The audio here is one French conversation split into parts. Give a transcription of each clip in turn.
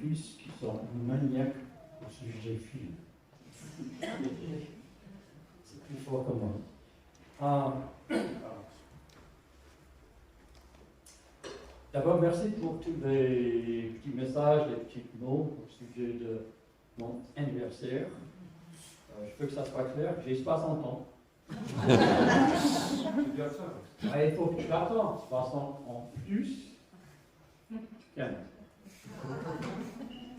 fils qui sont maniaques au sujet des films. C'est plus fort que moi. D'abord, merci pour tous les petits messages, les petits mots au sujet de mon anniversaire. Je veux que ça soit clair, j'ai 60 ans. Il faut que tu attends 60 en plus. Calme.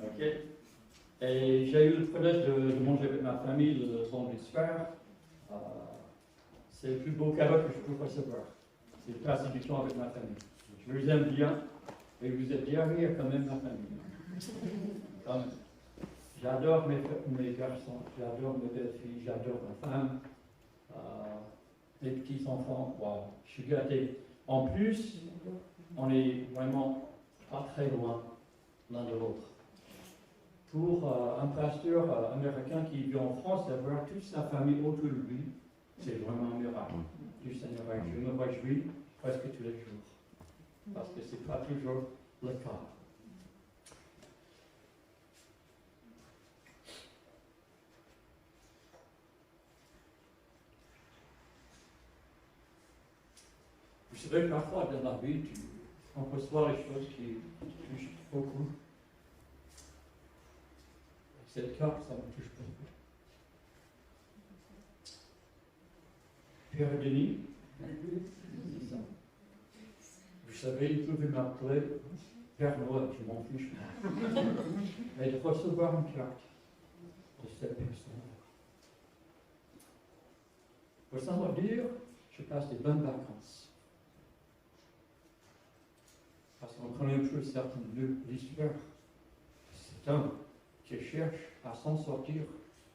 Ok. Et j'ai eu le privilège de manger avec ma famille le vendredi soir. C'est le plus beau cadeau que je peux recevoir. C'est de passer du temps avec ma famille. Je vous aime bien, et vous êtes bien rire quand même ma famille. Quand même. J'adore mes garçons, j'adore mes belles-filles, j'adore ma femme, les petits-enfants. Wow, je suis gâté. En plus, on est vraiment pas très loin l'un de l'autre. Pour un pasteur américain qui vit en France, d'avoir toute sa famille autour de lui, c'est vraiment un miracle du Seigneur. Je me réjouis presque tous les jours, parce que ce n'est pas toujours le cas. Vous savez, parfois dans la vie, on reçoit les choses qui touchent beaucoup. C'est le cas, ça me touche beaucoup. Pierre Denis, c'est ça. Vous savez, il pouvait m'appeler Père Noël, je m'en fiche. Mais de recevoir une carte de cette personne-là. Pour ça veut dire, je passe des bonnes vacances. Parce qu'on connaît un peu certaines de l'histoire. C'est un qui cherche à s'en sortir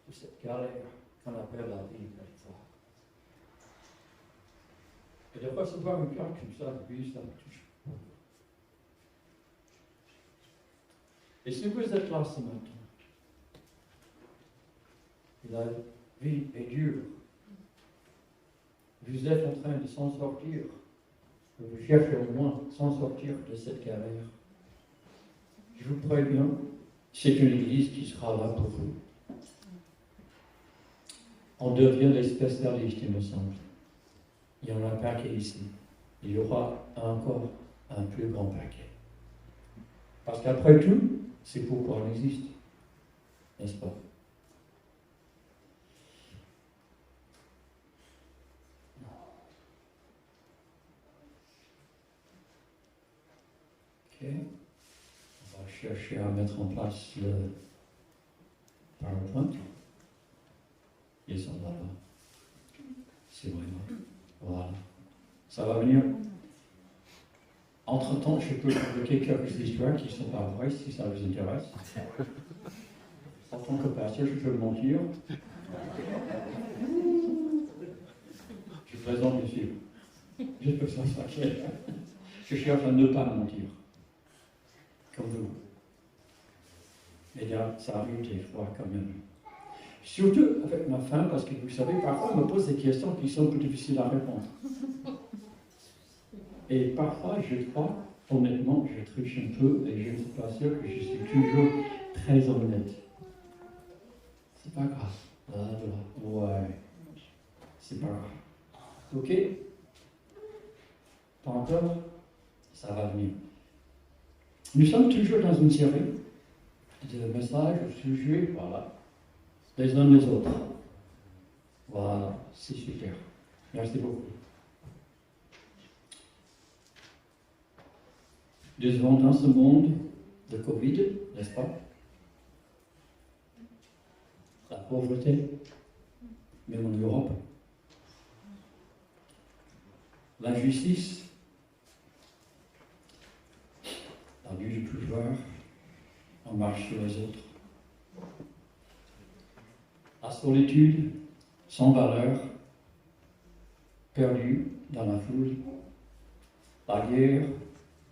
de cette galère qu'on appelle la vie parfois. Et de recevoir une carte comme ça, lui, ça me touche beaucoup. Et si vous êtes là ce matin, et la vie est dure, vous êtes en train de s'en sortir, vous cherchez au moins s'en sortir de cette galère, je vous préviens, c'est une église qui sera là pour vous. On devient les spécialistes, il me semble. Il y en a un paquet ici. Il y aura encore un plus grand paquet. Parce qu'après tout, c'est pourquoi on existe. N'est-ce pas? Ok. On va chercher à mettre en place le PowerPoint. Ils sont là. C'est vraiment. Voilà. Ça va venir. Entre-temps, je peux évoquer quelques histoires qui ne sont pas vraies, si ça vous intéresse. En tant que pasteur, je peux mentir. Je plaisante, bien sûr. Je peux ça clair. Je cherche à ne pas mentir. Comme vous. Et là, ça arrive des fois quand même. Surtout avec ma femme, parce que vous savez, parfois on me pose des questions qui sont plus difficiles à répondre. Et parfois, je crois, honnêtement, je triche un peu et je ne suis pas sûr que je suis toujours très honnête. C'est pas grave. Ouais. C'est pas grave. Ok? Pas encore? Ça va venir. Nous sommes toujours dans une série de messages au sujet, voilà, les uns des autres. Voilà, c'est super. Merci beaucoup. Nous vivons dans ce monde de Covid, n'est-ce pas? La pauvreté, même en Europe. L'injustice, l'abus du pouvoir, on marche sur les autres. La solitude, sans valeur, perdue dans la foule, la guerre,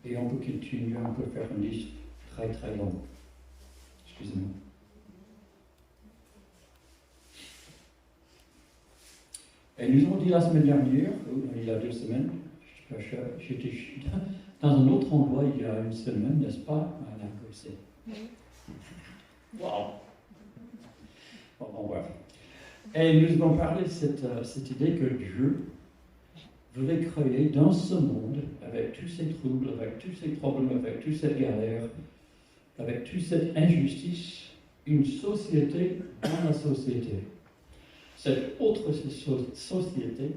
et on peut continuer, on peut faire une liste très très longue. Excusez-moi. Et nous avons dit la semaine dernière, il y a 2 semaines, j'étais dans un autre endroit il y a 1 semaine, n'est-ce pas, Madame Cosset? Waouh! Bon, on va. Et nous avons parlé de cette idée que Dieu voulait créer dans ce monde, avec tous ces troubles, avec tous ces problèmes, avec toute cette galère, avec toute cette injustice, une société dans la société. Cette autre société,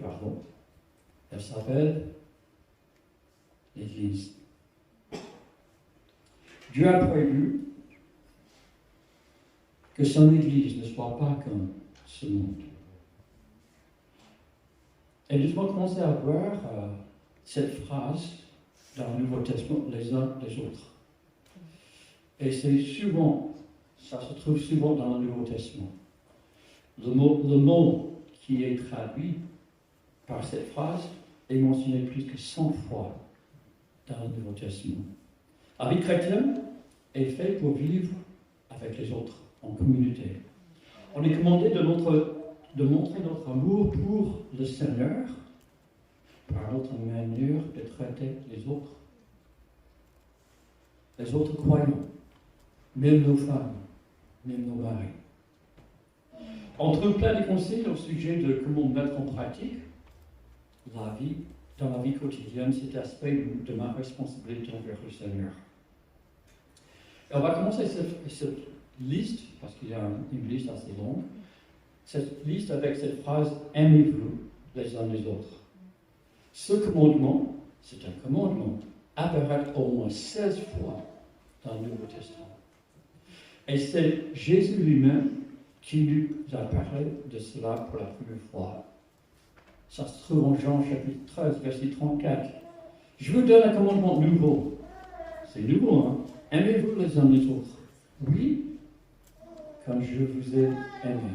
elle s'appelle l'Église. Dieu a prévu que son Église ne soit pas comme ce monde. Et nous avons commencé à voir cette phrase dans le Nouveau Testament, les uns les autres. Et c'est souvent, ça se trouve souvent dans le Nouveau Testament. Le mot qui est traduit par cette phrase est mentionné plus que 100 fois dans le Nouveau Testament. La vie chrétienne est faite pour vivre avec les autres, en communauté. On est commandé de montrer notre amour pour le Seigneur par notre manière de traiter les autres croyants, même nos femmes, même nos maris. On trouve plein de conseils au sujet de comment mettre en pratique la vie, dans la vie quotidienne, cet aspect de ma responsabilité envers le Seigneur. Et on va commencer cette liste, parce qu'il y a une liste assez longue, cette liste avec cette phrase « Aimez-vous les uns les autres ». Ce commandement, c'est un commandement, apparaît au moins 16 fois dans le Nouveau Testament. Et c'est Jésus lui-même qui nous a parlé de cela pour la première fois. Ça se trouve en Jean chapitre 13, verset 34. « Je vous donne un commandement nouveau. » C'est nouveau, hein? « Aimez-vous les uns les autres. » Oui, comme je vous ai aimé.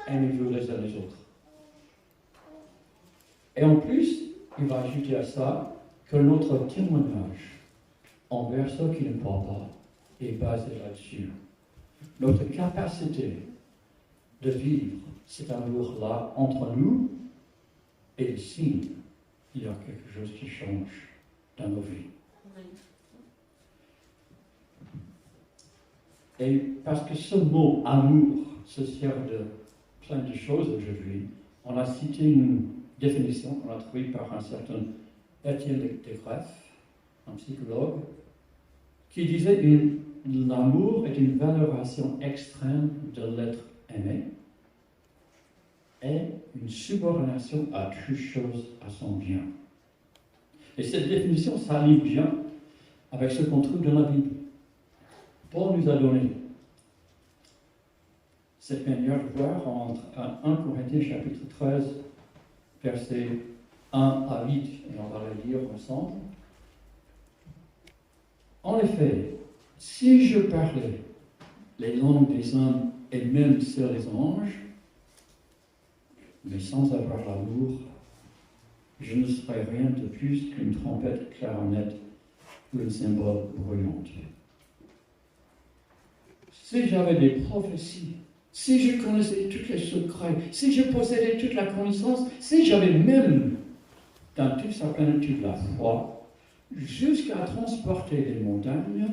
Aimez-vous les uns les autres. Et en plus, il va ajouter à ça que notre témoignage envers ceux qui ne croient pas est basé là-dessus. Notre capacité de vivre cet amour-là entre nous est le signe qu'il y a quelque chose qui change dans nos vies. Et parce que ce mot amour se sert de plein de choses aujourd'hui, on a cité une définition qu'on a trouvée par un certain Étienne de Greff, un psychologue, qui disait l'amour est une valorisation extrême de l'être aimé et une subordination à toute chose à son bien. Et cette définition s'aligne bien avec ce qu'on trouve dans la Bible. Paul nous a donné cette manière de voir en 1 Corinthiens chapitre 13, versets 1 à 8, et on va le lire ensemble. En effet, si je parlais les langues des hommes et même celles des anges, mais sans avoir l'amour, je ne serais rien de plus qu'une trompette clarinette ou un cymbale bruyante. Si j'avais des prophéties, si je connaissais tous les secrets, si je possédais toute la connaissance, si j'avais même dans toute sa plénitude la foi, jusqu'à transporter les montagnes,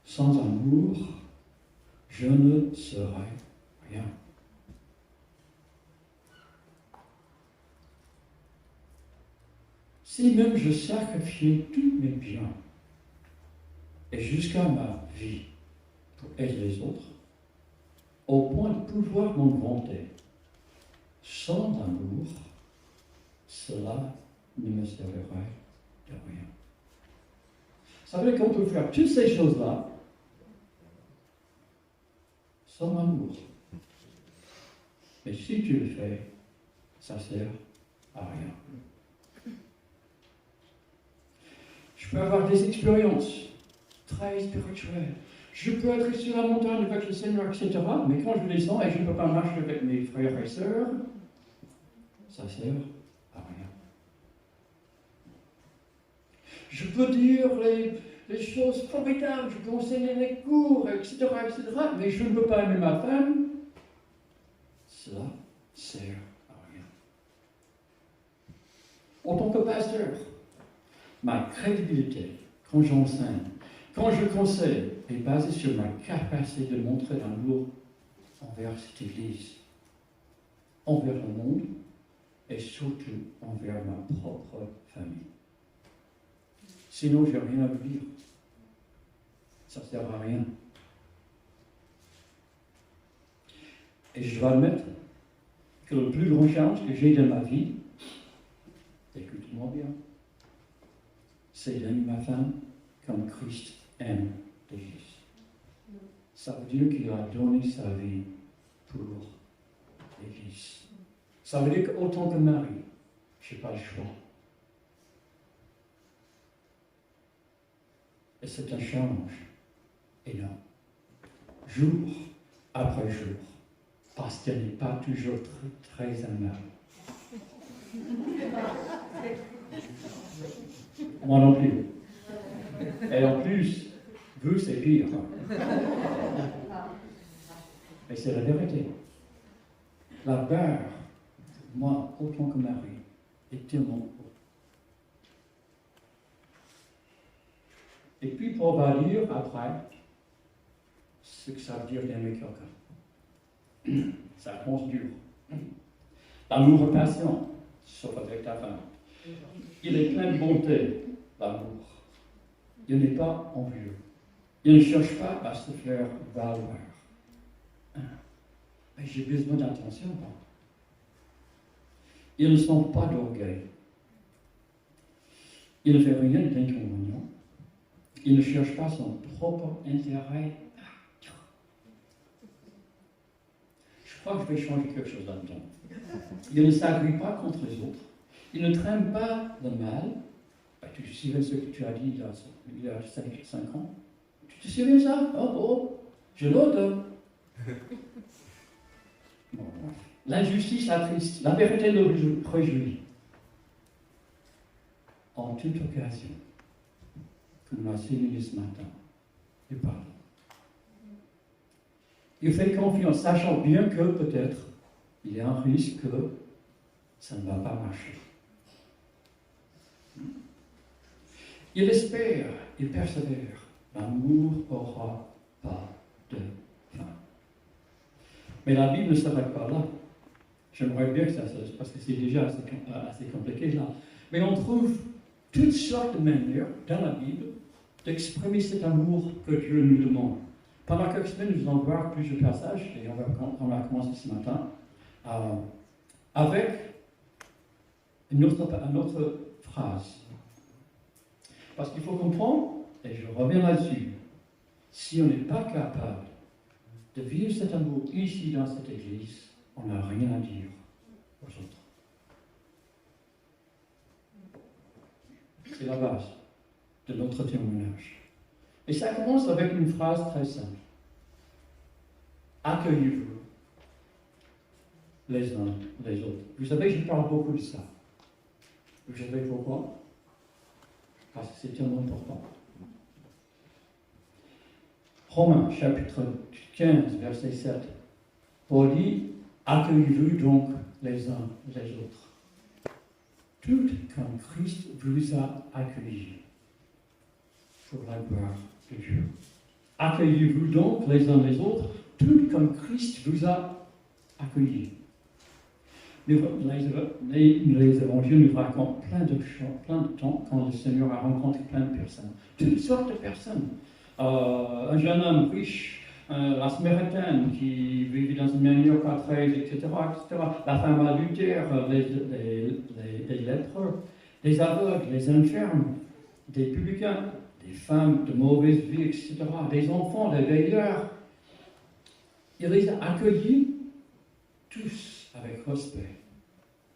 sans amour, je ne serais rien. Si même je sacrifiais tous mes biens et jusqu'à ma vie pour aider les autres, au point de pouvoir m'en vanter, sans amour, cela ne me servirait de rien. Ça veut dire qu'on peut faire toutes ces choses-là sans amour. Mais si tu le fais, ça ne sert à rien. Je peux avoir des expériences très spirituelles. Je peux être sur la montagne avec le Seigneur, etc. Mais quand je descends et je ne peux pas marcher avec mes frères et sœurs, ça ne sert à rien. Je peux dire les choses formidables, je peux enseigner les cours, etc., mais je ne peux pas aimer ma femme, cela ne sert à rien. En tant que pasteur, ma crédibilité, quand j'enseigne, Quand je conseille est basé sur ma capacité de montrer l'amour envers cette Église, envers le monde et surtout envers ma propre famille. Sinon, je n'ai rien à vous dire. Ça ne sert à rien. Et je dois admettre que le plus grand challenge que j'ai dans ma vie, écoutez-moi bien, c'est d'aimer ma femme comme Christ aime l'Église. Ça veut dire qu'il a donné sa vie pour l'Église. Ça veut dire qu'autant que mari, je n'ai pas le choix. Et c'est un challenge énorme. Jour après jour. Parce qu'elle n'est pas toujours très aimable. Moi non plus. Et en plus, vous, c'est pire. Mais c'est la vérité. La barre, moi, autant que mari, est tellement haute. Et puis, pour va dire après ce que ça veut dire d'aimer quelqu'un. Ça commence dur. L'amour est patient, sauf avec ta femme. Il est plein de bonté, l'amour. Il n'est pas envieux. Il ne cherche pas à se faire valoir. Mais j'ai besoin d'attention. Il ne sent pas d'orgueil. Il ne fait rien d'inconvénient. Il ne cherche pas son propre intérêt. Je crois que je vais changer quelque chose là-dedans. Il ne s'agrippe pas contre les autres. Il ne traîne pas le mal. Tu te souviens ce que tu as dit il y a 5 ans? Tu te souviens ça? Oh, je l'autre. Bon. L'injustice attriste, la vérité le préjuge. En toute occasion, comme on a souligné ce matin, il parle. Il fait confiance, sachant bien que peut-être il y a un risque que ça ne va pas marcher. Il espère, il persévère. L'amour n'aura pas de fin. Mais la Bible ne s'arrête pas là. J'aimerais bien que ça se... parce que c'est déjà assez compliqué là. Mais on trouve toutes sortes de manières dans la Bible d'exprimer cet amour que Dieu nous demande. Pendant quelques semaines, nous allons voir plusieurs passages, et on va commencer ce matin, avec une autre phrase. Parce qu'il faut comprendre, et je reviens là-dessus, si on n'est pas capable de vivre cet amour ici dans cette église, on n'a rien à dire aux autres. C'est la base de notre témoignage. Et ça commence avec une phrase très simple. Accueillez-vous les uns les autres. Vous savez, je parle beaucoup de ça. Vous savez pourquoi? Parce que c'est tellement important. Romains, chapitre 15, verset 7. Paul dit, accueillez-vous donc les uns les autres. Tout comme Christ vous a accueillis pour la gloire de Dieu. Accueillez-vous donc les uns les autres, tout comme Christ vous a accueillis. Les évangiles nous racontent plein de temps quand le Seigneur a rencontré plein de personnes. Toutes sortes de personnes. Un jeune homme riche, la Samaritaine qui vivait dans une manière pas très, etc., etc. La femme adultère, les lépreux, les aveugles, les infirmes, des publicains, des femmes de mauvaise vie, etc., des enfants, des veilleurs. Il les a accueillis tous avec respect,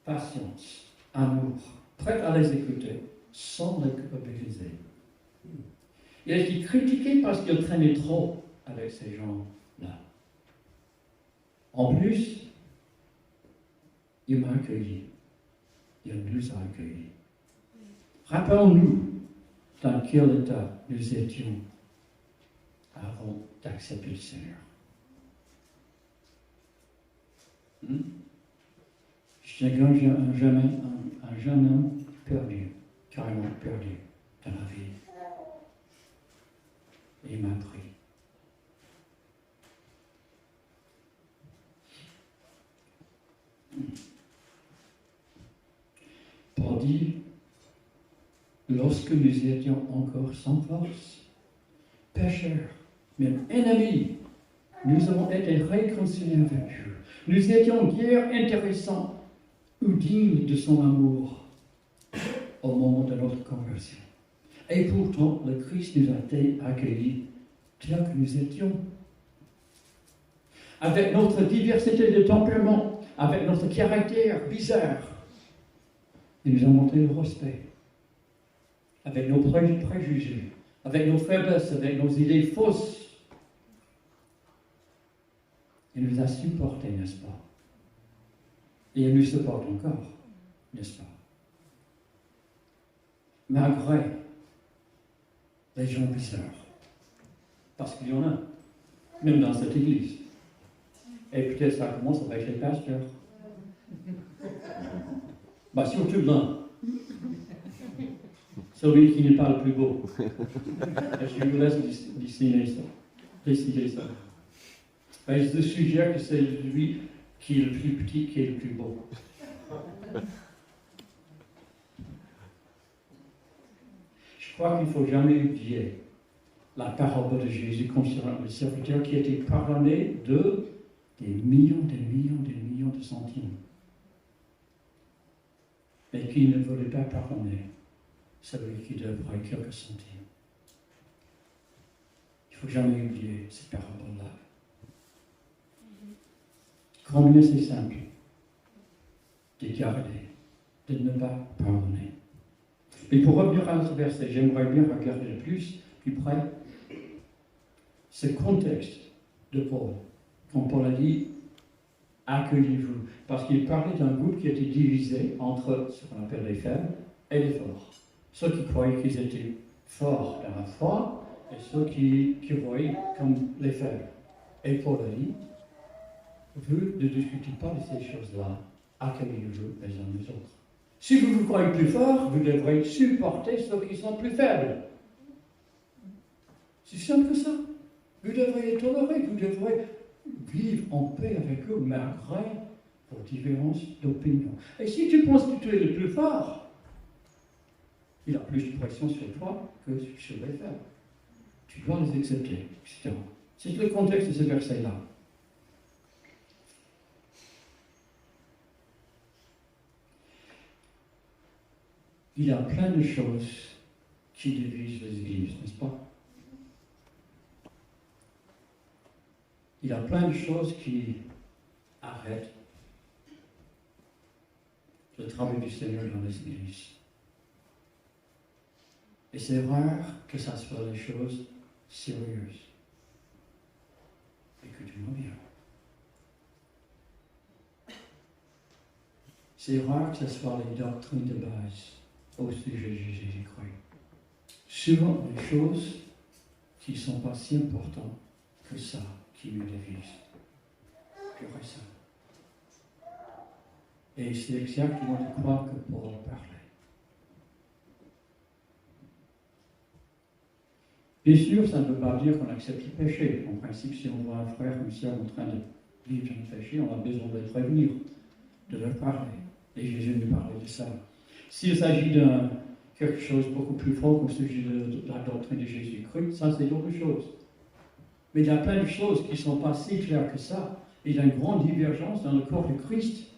patience, amour, prêt à les écouter sans les culpabiliser. Il a été critiqué parce qu'il traînait trop avec ces gens-là. En plus, il m'a accueilli. Il nous a accueillis. Rappelons-nous dans quel état nous étions avant d'accepter le Seigneur. J'étais un jeune homme perdu, carrément perdu dans la vie. et m'a pris. Paul dit, lorsque nous étions encore sans force, pécheurs, même ennemis, nous avons été réconciliés avec Dieu. Nous étions guère intéressants ou dignes de son amour au moment de notre conversion. Et pourtant, le Christ nous a été accueillis tels que nous étions. Avec notre diversité de tempérament, avec notre caractère bizarre, il nous a montré le respect. Avec nos préjugés, avec nos faiblesses, avec nos idées fausses. Il nous a supportés, n'est-ce pas? Et il nous supporte encore, n'est-ce pas? Malgré les gens bizarres. Parce qu'il y en a, même dans cette église. Et peut-être ça commence avec les pasteurs. Surtout l'un. Celui qui n'est pas le plus beau. Je vous laisse décider ça. Je suggère que c'est lui qui est le plus petit qui est le plus beau. Je crois qu'il ne faut jamais oublier la parole de Jésus concernant le serviteur qui a été pardonné de des millions de centimes. Mais qui ne voulait pas pardonner celui qui devrait quelques centimes. Il ne faut jamais oublier cette parole-là. Combien c'est simple de garder, de ne pas pardonner. Et pour revenir à notre verset, j'aimerais bien regarder de plus près ce contexte de Paul. Quand Paul a dit « accueillez-vous », parce qu'il parlait d'un groupe qui était divisé entre ce qu'on appelle les faibles et les forts. Ceux qui croyaient qu'ils étaient forts dans la foi et ceux qui voyaient comme les faibles. Et Paul a dit « vous ne discutez pas de ces choses-là, accueillez-vous les uns les autres. Si vous vous croyez plus fort, vous devrez supporter ceux qui sont plus faibles. » C'est simple que ça. Vous devrez les tolérer, vous devrez vivre en paix avec eux malgré vos différences d'opinion. Et si tu penses que tu es le plus fort, il a plus de pression sur toi que sur les faibles. Tu dois les accepter, etc. C'est le contexte de ce verset-là. Il y a plein de choses qui divisent les églises, n'est-ce pas? Il y a plein de choses qui arrêtent le travail du Seigneur dans les églises. Et c'est rare que ça soit des choses sérieuses. Écoutez-moi bien. C'est rare que ce soit les doctrines de base au sujet de Jésus-Christ. Souvent des choses qui ne sont pas si importantes que ça qui nous divise. Pur et simple. Et c'est exactement de quoi que Paul parlait. Bien sûr, ça ne veut pas dire qu'on accepte le péché. En principe, si on voit un frère ou une sœur en train de vivre dans le péché, on a besoin de les prévenir, de leur parler. Et Jésus nous parlait de ça. S'il s'agit de quelque chose de beaucoup plus fort, comme celui de la doctrine de Jésus-Christ, ça c'est autre chose. Mais il y a plein de choses qui ne sont pas si claires que ça. Il y a une grande divergence dans le corps de Christ.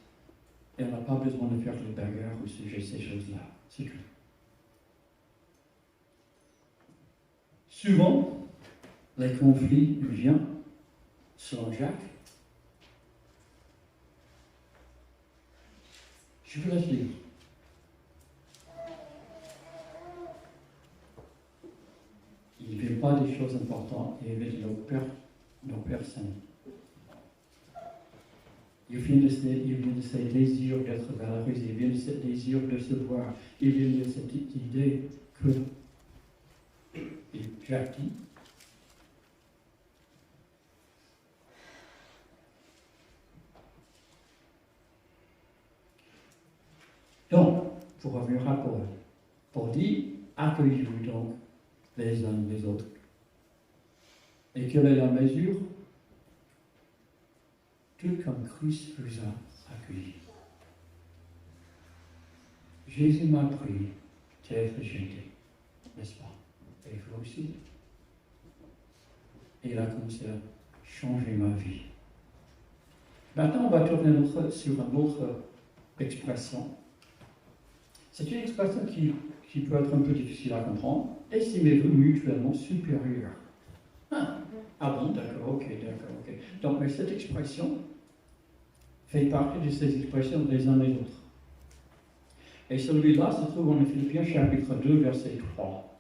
Et on n'a pas besoin de faire de bagarre au sujet de ces choses-là. C'est tout. Souvent, les conflits viennent, selon Jacques. Je vous laisse lire. Il ne vient pas des choses importantes, il vient de nos personnes. Il vient de ces désirs d'être valorisé, il vient de ce désir de se voir, il vient de cette idée que Jacques dit, donc, pour revenir à Paul dit, accueillez-vous donc les uns les autres Et quelle est la mesure? Tout comme Christ vous a accueilli. Jésus m'a pris d'être jeté, n'est-ce pas? Et vous aussi. Et il a commencé à changer ma vie. Maintenant, on va tourner sur une autre expression. C'est une expression qui peut être un peu difficile à comprendre. Estimez-vous mutuellement supérieurs. Ah bon, d'accord, ok. Donc, mais cette expression fait partie de ces expressions des uns des autres. Et celui-là se trouve en Philippiens chapitre 2, verset 3.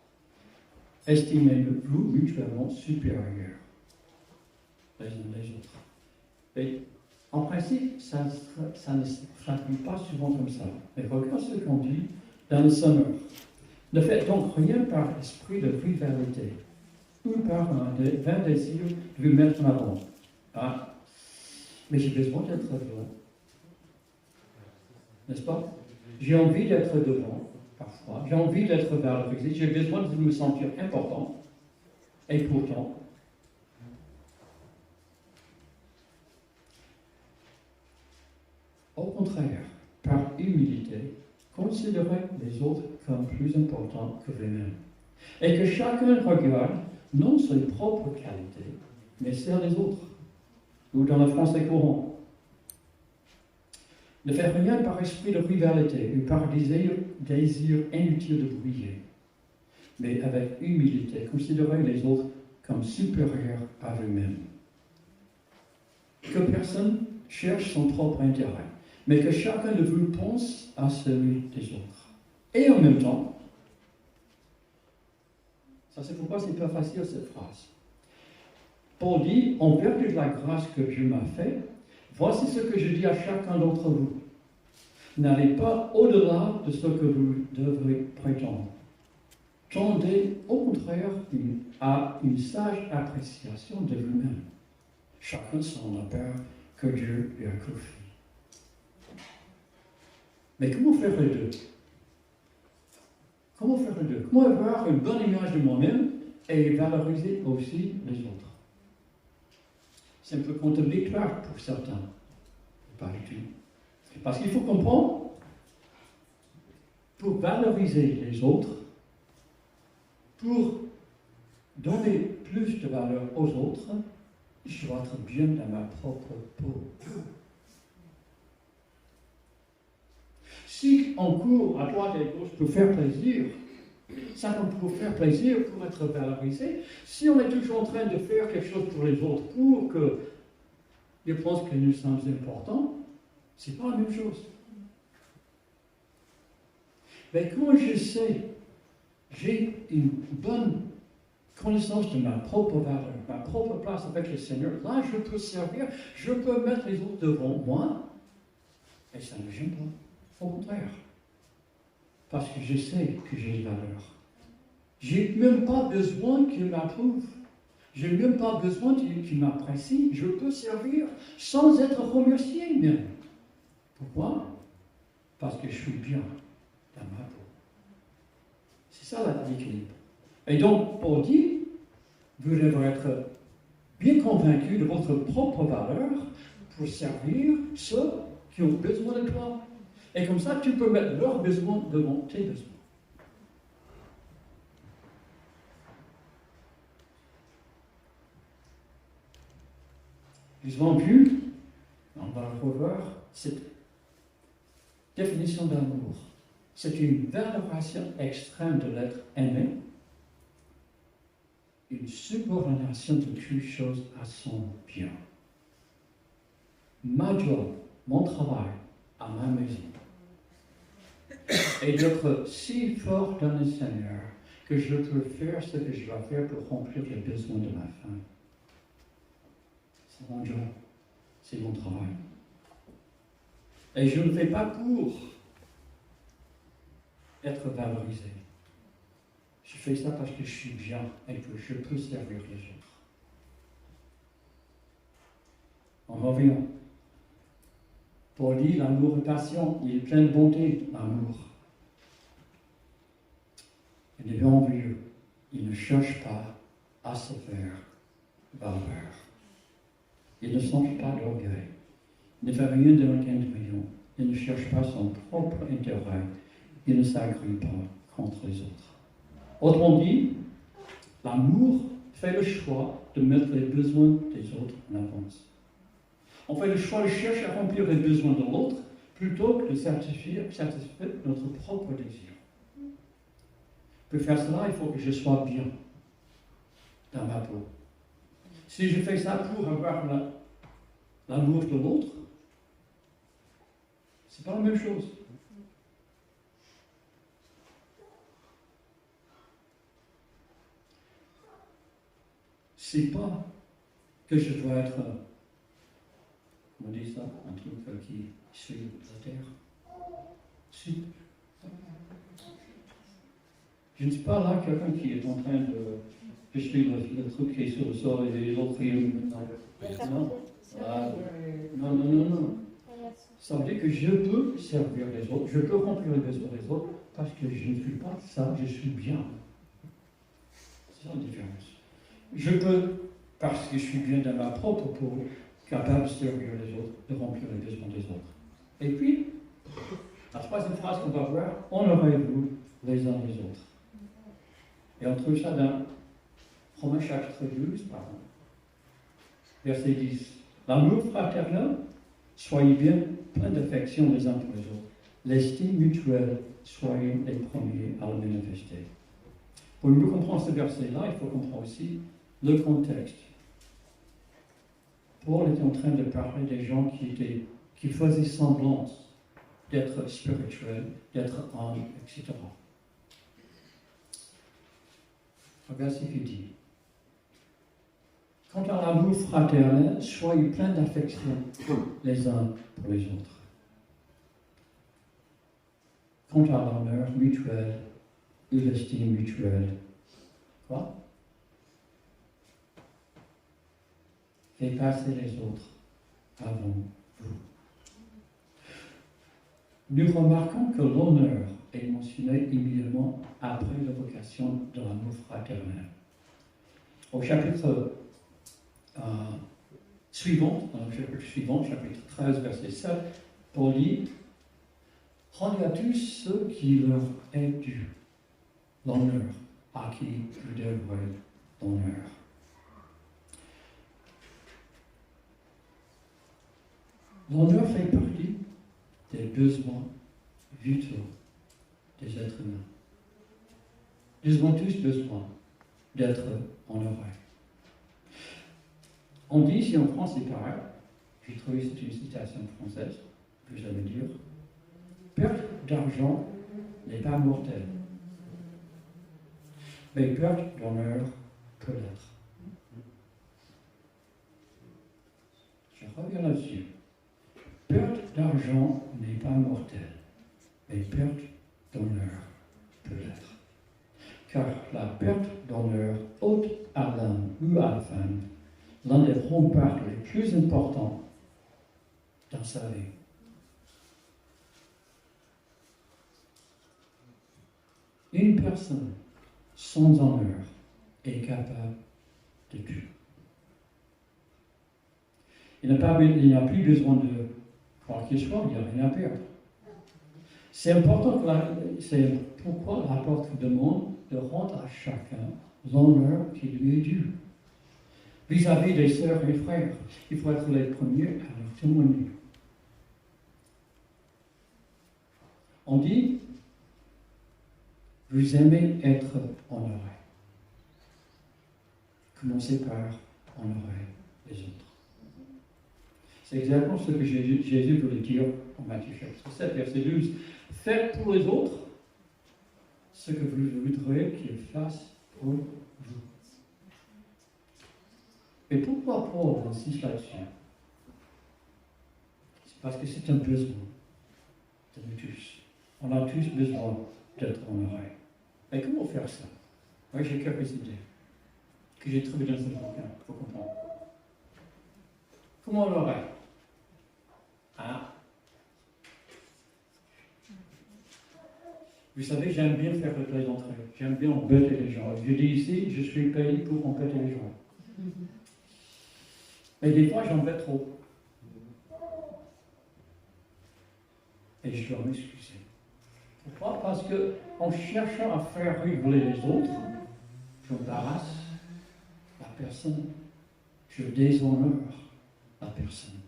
Estimez-vous mutuellement supérieurs les uns les autres. Et en principe, ça ne se traduit pas souvent comme ça. Mais regarde ce qu'on dit dans le Sommeur. Ne faites donc rien par esprit de rivalité ou par un vain désir de vous mettre en avant. Ah, mais j'ai besoin d'être devant. N'est-ce pas? J'ai envie d'être devant, parfois. J'ai envie d'être valorisé. J'ai besoin de me sentir important. Et pourtant, au contraire, par humilité, considérez les autres comme plus importants que vous-même. Et que chacun regarde non ses propres qualités, mais celles des autres. Ou dans le français courant. Ne faites rien par esprit de rivalité ou par désir inutile de briller, mais avec humilité, considérez les autres comme supérieurs à vous-même. Que personne cherche son propre intérêt, mais que chacun de vous pense à celui des autres. Et en même temps, ça c'est pourquoi c'est pas facile cette phrase. Paul dit, en vertu de la grâce que Dieu m'a faite, voici ce que je dis à chacun d'entre vous. N'allez pas au-delà de ce que vous devrez prétendre. Tendez au contraire à une sage appréciation de vous-même. Chacun son appart que Dieu lui a confié. Mais comment faire les deux? Comment faire les deux? Comment avoir une bonne image de moi-même et valoriser aussi les autres? C'est un peu contradictoire pour certains. Pas du tout. Parce qu'il faut comprendre, pour valoriser les autres, pour donner plus de valeur aux autres, je dois être bien dans ma propre peau. Si on court à droite et à gauche pour faire plaisir, simplement pour faire plaisir, pour être valorisé, si on est toujours en train de faire quelque chose pour les autres, pour qu'ils pensent que nous sommes importants, c'est pas la même chose. Mais quand je sais, j'ai une bonne connaissance de ma propre valeur, ma propre place avec le Seigneur, là je peux servir, je peux mettre les autres devant moi, et ça ne me gêne pas. Au contraire. Parce que je sais que j'ai une valeur. Je n'ai même pas besoin qu'ils m'approuvent. Je n'ai même pas besoin qu'ils m'apprécient. Je peux servir sans être remercié même. Pourquoi? Parce que je suis bien dans ma peau. C'est ça l'équilibre. Et donc, Paul dit, vous devrez être bien convaincu de votre propre valeur pour servir ceux qui ont besoin de toi. Et comme ça, tu peux mettre leurs besoins devant tes besoins. Nous avons vu, on va revoir, cette définition d'amour. C'est une valorisation extrême de l'être aimé, une subordination de toute chose à son bien. Ma joie, mon travail, à ma maison, et d'être si fort dans le Seigneur que je peux faire ce que je dois faire pour remplir les besoins de ma femme. C'est mon job, c'est mon travail. Et je ne le fais pas pour être valorisé. Je fais ça parce que je suis bien et que je peux servir les autres. En revenant, Paul dit, l'amour est patient, il est plein de bonté, l'amour. Il est envieux, il ne cherche pas à se faire valeur. Il ne songe pas d'orgueil, il ne fait rien de l'intérieur, il ne cherche pas son propre intérêt, il ne s'agrée pas contre les autres. Autrement dit, l'amour fait le choix de mettre les besoins des autres en avance. On fait le choix de chercher à remplir les besoins de l'autre plutôt que de satisfaire notre propre désir. Pour faire cela, il faut que je sois bien dans ma peau. Si je fais ça pour avoir l'amour de l'autre, c'est pas la même chose. C'est pas que je dois être, on dit ça, un truc qui suit la terre. Je ne suis pas là quelqu'un qui est en train de suivre le truc qui est sur le sol et les autres qui... Non. Ça veut dire que je peux servir les autres, je peux remplir les besoins des autres, parce que je ne suis pas ça, je suis bien. C'est la différence. Je peux, parce que je suis bien dans ma propre peau, capable de servir les autres, de remplir les besoins des autres. Et puis, la troisième phrase qu'on va voir, honorez-vous les uns les autres. Et on trouve ça dans Romains chapitre 12, pardon. Verset 10. L'amour fraternel, soyez bien plein d'affection les uns pour les autres. L'estime mutuelle, soyez les premiers à le manifester. Pour mieux comprendre ce verset-là, il faut comprendre aussi le contexte. Paul était en train de parler des gens qui faisaient semblant d'être spirituels, d'être anges, etc. Regarde ce qu'il dit. Quant à l'amour fraternel, soyez pleins d'affection les uns pour les autres. Quant à l'honneur mutuel et l'estime mutuelle, quoi? Faites passer les autres avant vous. Nous remarquons que l'honneur est mentionné immédiatement après l'évocation de l'amour fraternel. Au chapitre suivant, chapitre 13, verset 7, Paul dit rendez à tous ce qui leur est dû, l'honneur à qui vous devrez l'honneur. L'honneur fait partie des besoins vitaux des êtres humains. Nous avons tous besoin d'être honorés. On dit, si on prend ces paroles, j'ai trouvé c'est une citation française, que j'allais dire, perte d'argent n'est pas mortelle, mais perte d'honneur peut l'être. Je reviens là-dessus. Perte d'argent n'est pas mortelle, mais perte d'honneur peut l'être. Car la perte d'honneur ôte à l'homme ou à la femme l'un des remparts les plus importants dans sa vie. Une personne sans honneur est capable de tout. Il n'y a plus besoin de quoi qu'il soit, il n'y a rien à perdre. C'est important, c'est pourquoi l'apôtre demande de rendre à chacun l'honneur qui lui est dû. Vis-à-vis des sœurs et frères, il faut être les premiers à leur témoigner. On dit, vous aimez être honoré. Commencez par honorer les autres. C'est exactement ce que Jésus voulait dire en Matthieu chapitre 7, verset 12. Faites pour les autres ce que vous voudrez qu'ils fassent pour vous. Et pourquoi Paul insiste là-dessus? C'est parce que c'est un besoin de nous tous. On a tous besoin d'être honorés. Et comment faire ça? Moi, j'ai quelques idées que j'ai trouvées dans ce bouquin, il faut comprendre. Comment honorer? Vous savez, j'aime bien faire le plaisanterie. J'aime bien embêter les gens. Je dis ici, je suis payé pour embêter les gens. Mais des fois, j'en fais trop. Et je dois m'excuser. Pourquoi? Parce qu'en cherchant à faire rigoler les autres, j'embarrasse la personne, je déshonore la personne.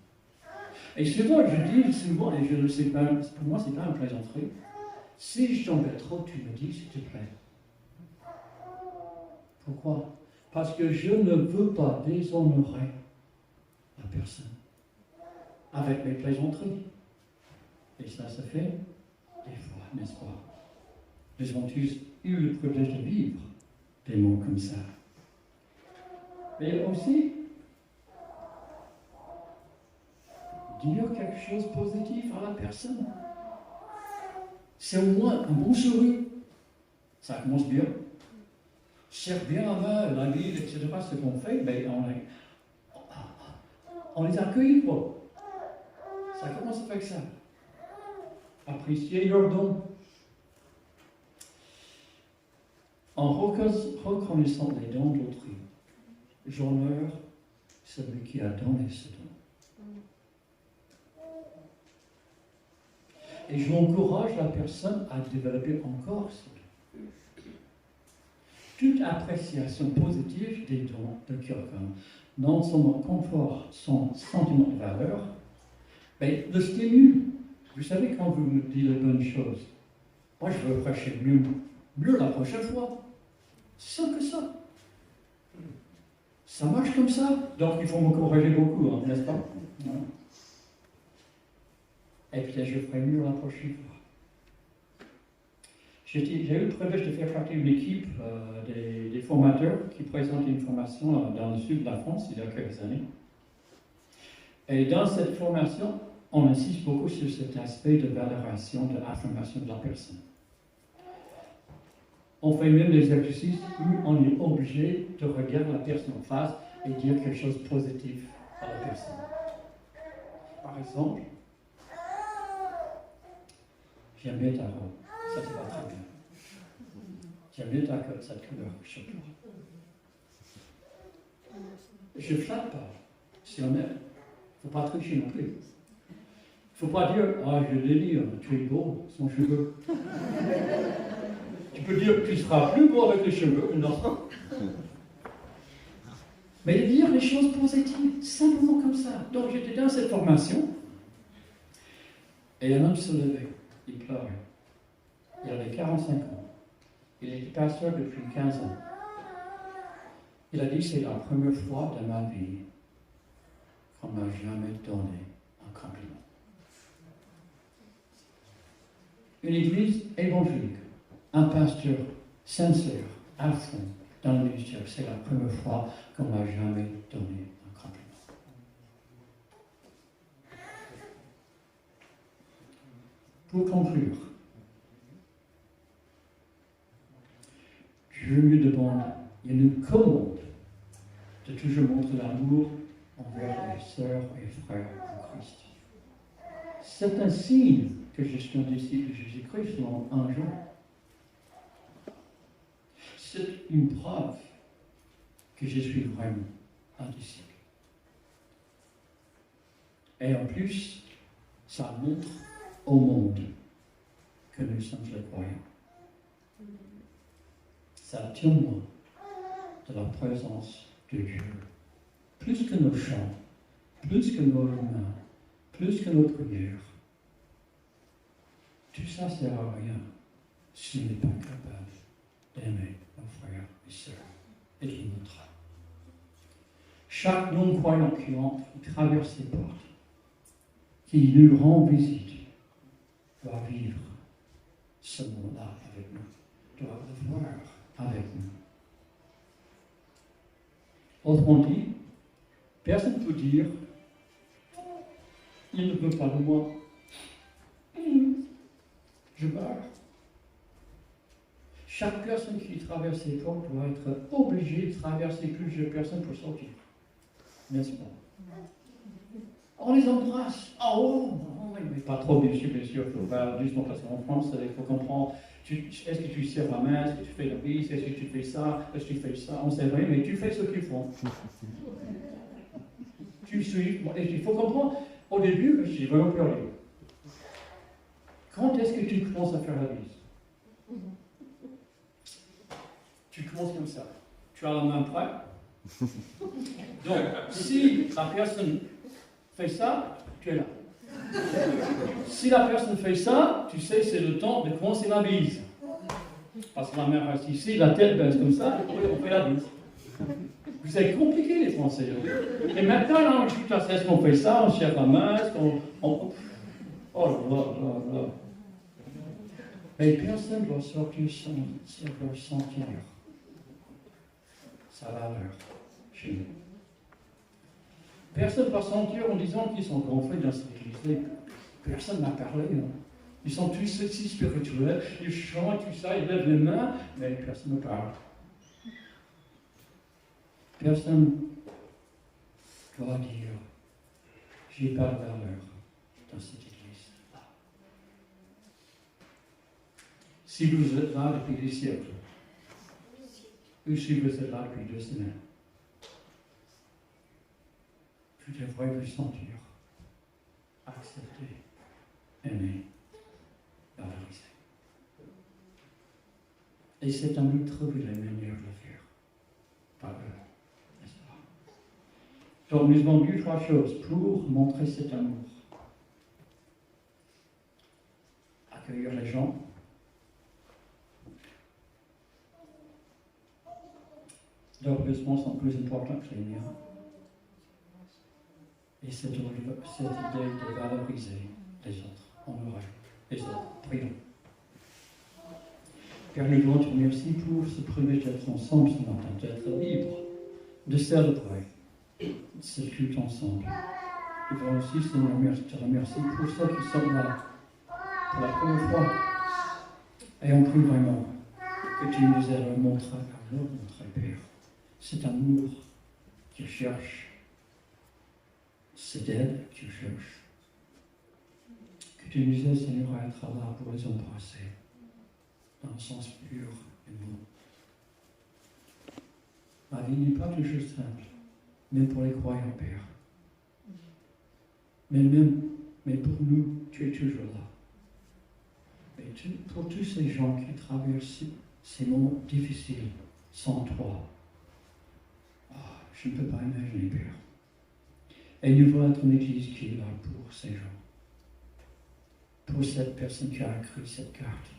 Et souvent, je dis souvent, et je ne sais pas, pour moi, c'est pas une plaisanterie, si je t'embête trop, tu me dis, s'il te plaît. Pourquoi? Parce que je ne veux pas déshonorer la personne avec mes plaisanteries. Et ça se fait des fois, n'est-ce pas? Nous avons tous eu le privilège de vivre des mots comme ça. Mais aussi, dire quelque chose de positif à la personne. C'est au moins un bon sourire. Ça commence bien. Serre bien la main, la ville, etc. Ce qu'on fait, mais on les accueille, quoi. Ça commence avec ça. Apprécier leur don. En reconnaissant les dons d'autrui, j'honore celui qui a donné ce don. Et j'encourage la personne à développer encore ce don. Toute appréciation positive des dons de quelqu'un, non seulement conforte son sentiment de valeur, mais le stimule. Vous savez, quand vous me dites les bonnes choses, moi je veux prêcher mieux la prochaine fois. C'est simple que ça. Ça marche comme ça. Donc il faut m'encourager beaucoup, hein, n'est-ce pas? Ouais. Et peut-être je ferai mieux la prochaine fois. J'ai eu le privilège de faire partie d'une équipe des formateurs qui présentent une formation dans le sud de la France il y a quelques années. Et dans cette formation, on insiste beaucoup sur cet aspect de valorisation, de l'affirmation de la personne. On fait même des exercices où on est obligé de regarder la personne en face et dire quelque chose de positif à la personne. Par exemple, j'aime bien ta robe, ça te va très bien. J'aime bien cette couleur, je sais pas. Je ne flatte pas, c'est honnête. Il ne faut pas tricher non plus. Il ne faut pas dire, ah, je délire, tu es beau, sans cheveux. Tu peux dire que tu seras plus beau avec les cheveux, non. Mais dire les choses positives, simplement comme ça. Donc j'étais dans cette formation, et un homme se levait, il pleurait. Il avait 45 ans. Il était pasteur depuis 15 ans. Il a dit, c'est la première fois de ma vie qu'on ne m'a jamais donné un compliment. Une église évangélique, un pasteur sincère, à fond, dans le ministère, c'est la première fois qu'on ne m'a jamais donné un compliment. Pour conclure, Dieu nous demande, il nous commande de toujours montrer l'amour envers les sœurs et frères en Christ. C'est un signe que je suis un disciple de Jésus-Christ selon un jour. C'est une preuve que je suis vraiment un disciple. Et en plus, ça montre au monde que nous sommes les croyants. Ça témoigne de la présence de Dieu. Plus que nos chants, plus que nos mains, plus que nos prières. Tout ça ne sert à rien si on n'est pas capable d'aimer nos frères et sœurs et de les montrer. Chaque non-croyant qui entre, qui traverse ces portes, qui nous rend visite, doit vivre ce moment-là avec nous, doit le voir avec nous. Autrement dit, personne ne peut dire il ne veut pas de moi. Je meurs. Chaque personne qui traverse ces portes doit être obligée de traverser plusieurs personnes pour sortir. N'est-ce pas? On les embrasse. Oh, mais pas trop, bien sûr, il faut faire doucement parce qu'en France, il faut comprendre. Est-ce que tu serres la main? Est-ce que tu fais la bise? Est-ce que tu fais ça? Est-ce que tu fais ça? On sait rien, mais tu fais ce qu'ils font. tu suis. Et il faut comprendre, au début, j'ai vraiment pleuré. Quand est-ce que tu commences à faire la bise? Tu commences comme ça. Tu as la main prête. Donc, si la personne fait ça, tu es là. Si la personne fait ça, tu sais, c'est le temps de commencer la bise. Parce que la main reste ici, la tête baisse comme ça, et on fait la bise. Vous avez compliqué les Français. Et maintenant, là, est-ce qu'on fait ça, on serre la main, est-ce qu'on... Oh là là là là. Mais personne ne doit sortir sans sentir sa valeur chez nous. Personne ne va sentir en disant qu'ils sont gonflés dans cette église. Personne n'a parlé. Hein. Ils sont tous si spirituels, ils chantent, tout ça, ils lèvent les mains, mais personne ne parle. Personne doit dire, j'ai pas de valeur dans cette église. Si vous êtes là depuis des siècles, ou si vous êtes là depuis 2 semaines, tu devrais vous sentir accepté, aimé, valorisé. Et c'est à nous de trouver la manière de le faire. Pas eux, n'est-ce pas? Donc nous avons vu 3 choses pour montrer cet amour. Accueillir les gens. Leurs besoins sont plus importants que les miens. Et cette idée de valoriser les autres, honorer les autres. Prions. Car nous devons te remercier pour ce privilège d'être ensemble ce matin, d'être libre, de célébrer ce culte ensemble. Nous voulons aussi, Seigneur, te remercier pour ceux qui sont là pour la première fois. Et on prie vraiment que tu nous aides à montrer à l'autre, notre Père, cet amour qui cherche, cette aide que tu cherches. Que tu nous aides, Seigneur, à être là pour les embrasser, dans le sens pur et bon. La vie n'est pas toujours simple, même pour les croyants, Père. Mais pour nous, tu es toujours là. Et pour tous ces gens qui traversent ces moments difficiles sans toi, je ne peux pas imaginer, Père. Et nous voulons être une église qui est là pour ces gens. Pour cette personne qui a écrit cette carte.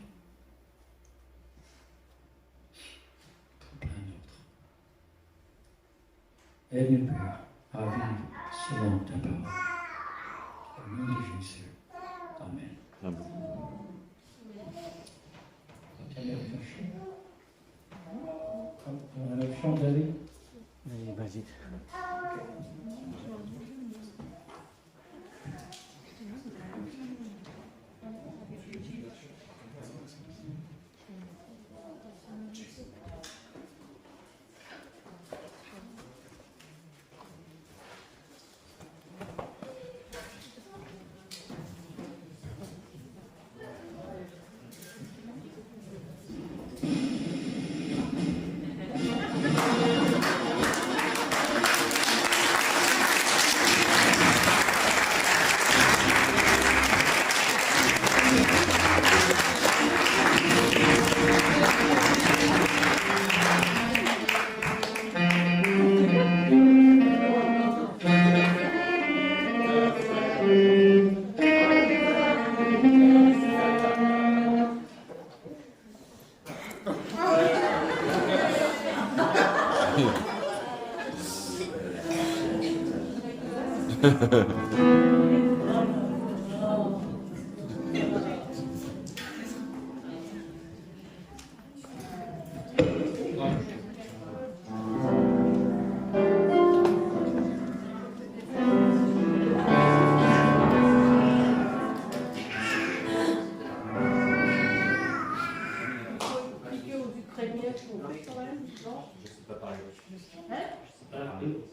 Pour plein d'autres. Aide-nous, Père, à vivre selon ta parole. Au nom de Jésus. Amen. Amen. On a le chant, David. Allez, vas-y.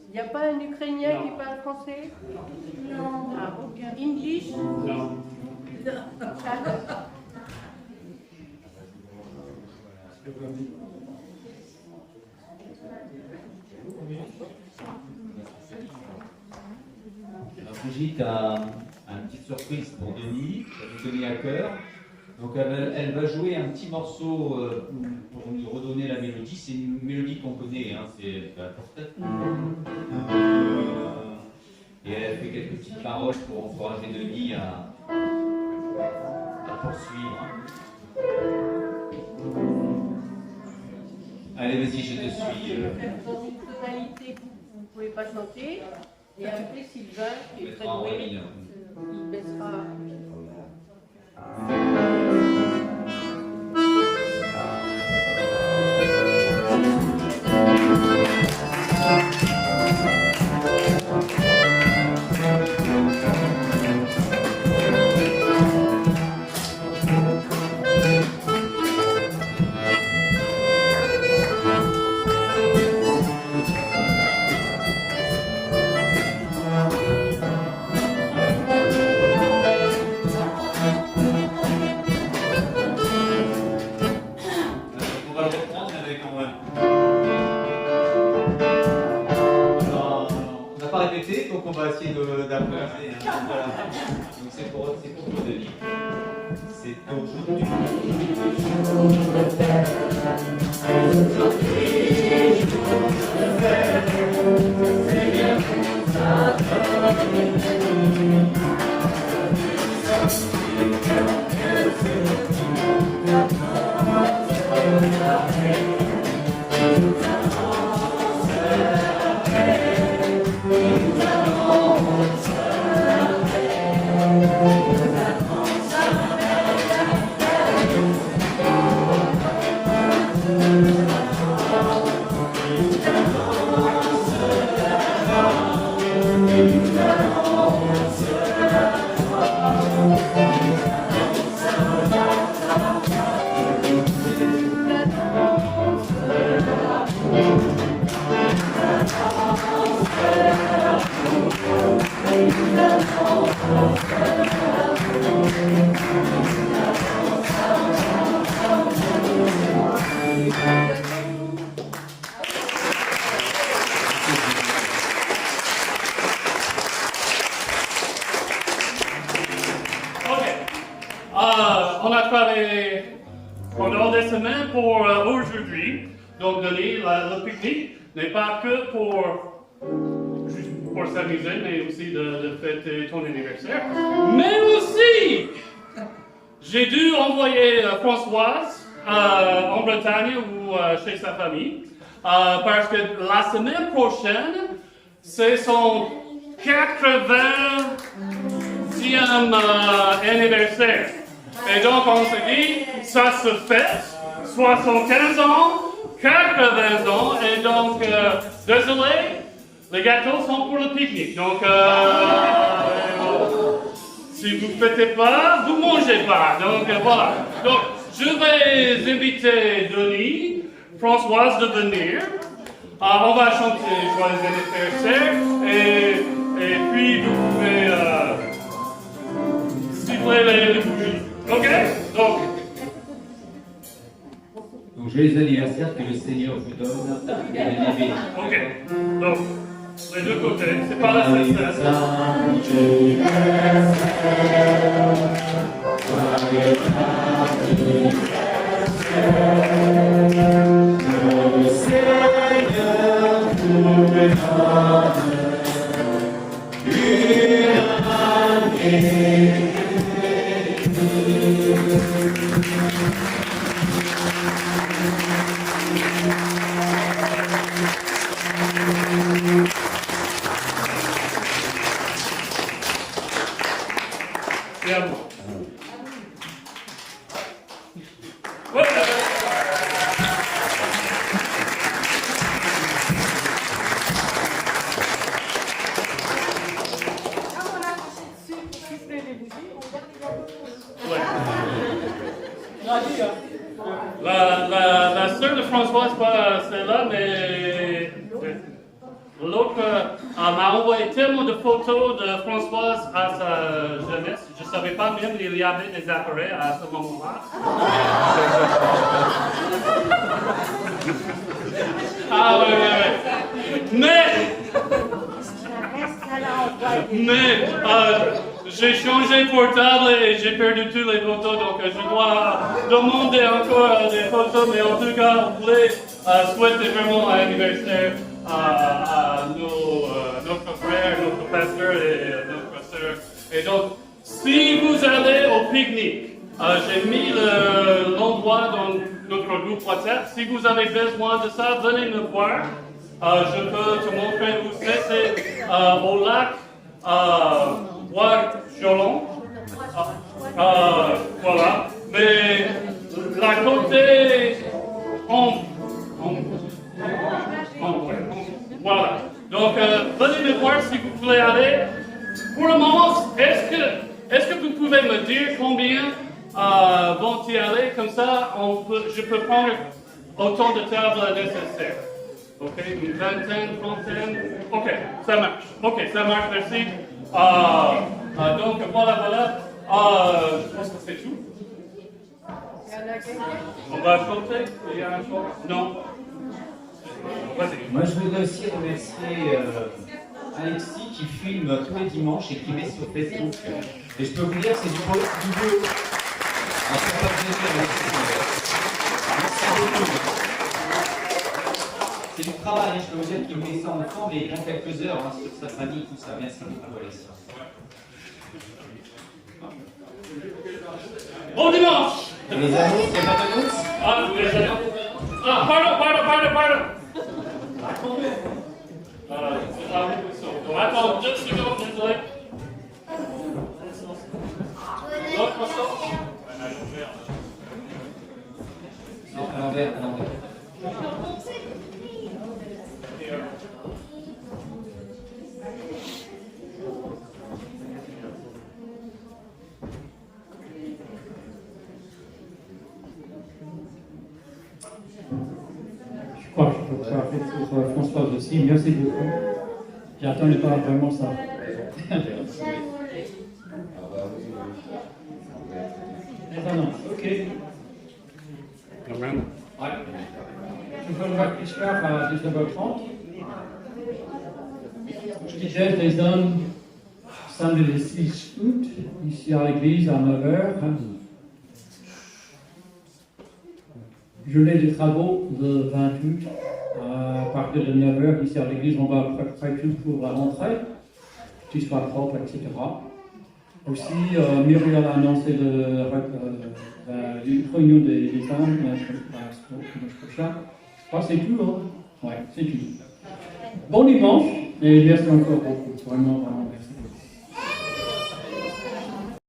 Il n'y a pas un Ukrainien qui parle français? Non. Ah, aucun. English? Non. Brigitte a une petite surprise pour Denis, ça lui tenait à cœur. Donc elle va jouer un petit morceau pour nous redonner la mélodie. C'est une mélodie qu'on connaît, hein, c'est la portée. Et elle fait quelques petites paroles pour encourager Denis à poursuivre. Allez, vas-y, je te suis. Dans une tonalité, vous ne pouvez pas chanter. Et après, Sylvain, qui est très En ré doué, mineur. il baissera. On va le reprendre avec on n'a pas répété, donc on va essayer d'apprivoiser. Hein. Voilà. Donc c'est pour toi, Denis. C'est aujourd'hui. On a travaillé pendant des semaines pour aujourd'hui. Donc, Denis, le pique-nique n'est pas que juste pour s'amuser, mais aussi de fêter ton anniversaire. Mais aussi, j'ai dû envoyer Françoise en Bretagne ou chez sa famille, parce que la semaine prochaine, c'est son 80e anniversaire. Et donc on se dit, ça se fête, 75 ans, 80 ans, et donc, désolé, les gâteaux sont pour le pique-nique. Donc, si vous ne fêtez pas, vous ne mangez pas. Donc, voilà. Donc, je vais inviter Denis, Françoise de venir. On va chanter Joyeux anniversaire, et puis vous pouvez siffler les bougies. Ok? Donc, joyeux anniversaire, que le Seigneur vous donne et les bénisse. ok. Donc, les deux côtés, c'est pas la seule scène. Et à vous. Ouais. Ouais. La sœur de Françoise, pas celle-là, mais l'autre m'a envoyé tellement de photos de Françoise à sa jeunesse. Je ne savais pas même qu'il y avait des appareils à ce moment-là. Ah oui. Mais Mais j'ai changé portable et j'ai perdu toutes les photos, donc je dois demander encore des photos. Mais en tout cas, on voulait souhaiter vraiment un anniversaire à notre frère, notre pasteur et notre sœur. Et donc, si vous allez au pique-nique, j'ai mis l'endroit dans notre groupe WhatsApp. Si vous avez besoin de ça, venez me voir. Je peux te montrer où c'est au lac Bois-Jolon. Voilà. Mais la côté voilà. Donc, venez me voir si vous voulez aller. Pour le moment, est-ce que vous pouvez me dire combien vont y aller? Comme ça, je peux prendre autant de tables nécessaires. Ok, une vingtaine, trentaine. Ok, ça marche, merci. Donc, voilà. Je pense que c'est tout. On va compter? Il y a un choix? Non. Vas-y. Moi, je voudrais aussi remercier Alexis qui filme tous les dimanches et qui met sur Facebook. Et je peux vous dire que c'est du beau. Ça fait plaisir, Alexis. Merci beaucoup. C'est du travail, je peux vous dire qu'il met ça en forme et il prend quelques heures sur sa famille, tout ça. Merci beaucoup, Alexis. Bon dimanche! Et les annonces, il n'y a pas d'annonces? Les annonces. Pardon! Attends, 2 secondes, désolé. L'autre morceau? Non, à l'envers. Je crois que je peux faire pour Françoise aussi. Merci beaucoup. J'attendais pas vraiment ça. Les annonces, ok. Ouais. Je peux le voir plus tard à 19h30. Je disais les hommes samedi le 6 août, ici à l'église à 9h. Journée des travaux le 20 août, à partir de 9h, ici à l'église, on va préparer tout pour la rentrée, qu'il soit propre, etc. Aussi, Muriel a annoncé la réunion des femmes dimanche prochain. Je crois que c'est tout, hein? Ouais, c'est tout. Bon dimanche, et merci encore beaucoup. Vraiment, merci.